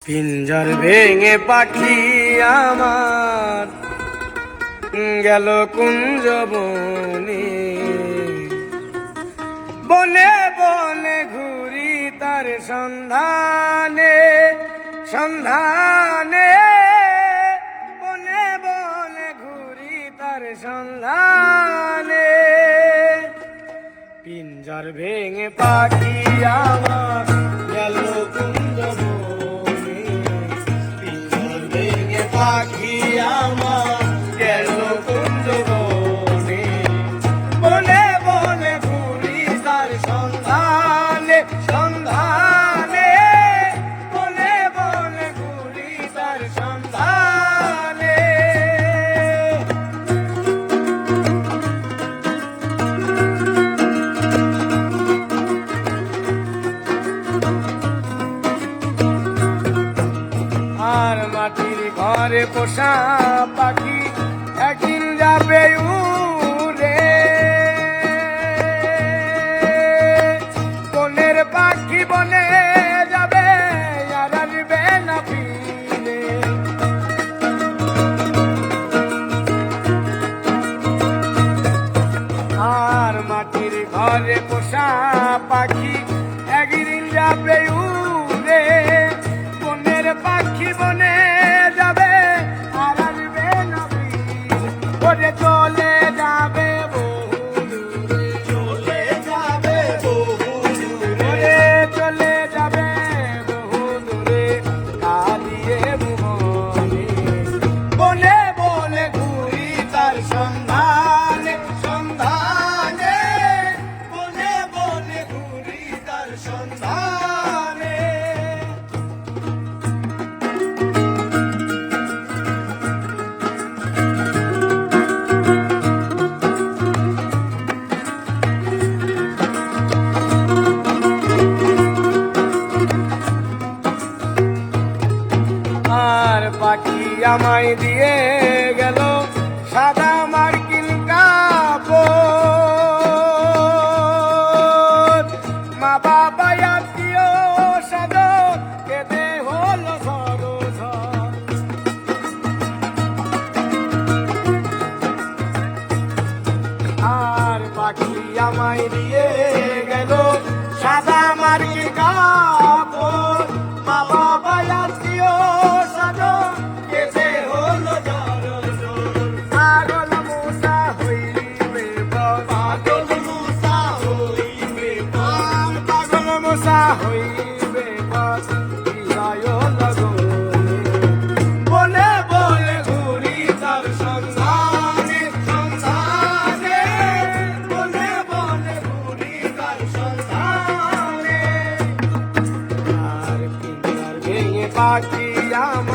পিঞ্জর ভেঙে পাখি আমার গেল কুঞ্জ বনে, বনে বনে ঘুরি তার সন্ধানে সন্ধানে, বনে বনে ঘুরি তার সন্ধানে। পিঞ্জর ভেঙে পাখি আমার গেল কুঞ্জ বনে, পিঞ্জর ভেঙে পাখি আমার গেল কুঞ্জ বনে, বনে বনে ঘুরি তার সন্ধানে সন্ধানে, বনে বনে ঘুরি তার সন্ধানে। আর মাটির ঘরে পোষা পাখি একদিন যাবে উড়ে, বনের পাখি বনে যাবে আর আসবে না ফিরে। আর মাটির ঘরে পোষা পাখি একদিন যাবে উড়ে, বনের পাখি বনে যাবে আর আসবে না ফিরে। ওরে চলে যাবে বহু দূরে, চলে যাবে বহু দূরে, ওরে চলে যাবে বহু দূরে কালিয়ে ভুবনে, বনে বনে ঘুরি তার সন্ধানে সন্ধানে, বনে বনে ঘুরি তার সন্ধানে। আর পাখি আমায় দিয়ে গেল সাদা মার্কিন কাপড়, মা বাবা আত্মীয় সাদর কেঁদে হলো সরোঝর। আর পাখি আমায় দিয়ে গেল সাদা মার্কিন কাপড়, মা বাবা আত্মীয় সাদর কেঁদে হলো সরোঝর। পাগল মুসা হইবে পাগল মুসা হইবে, পাগল মুসা হইবে বিদায় লগনে, বনে বনে ঘুরি তার সন্ধানে সন্ধানে, বনে বনে ঘুরি তার সন্ধানে। আর পিঞ্জর ভেঙে পাখি আমার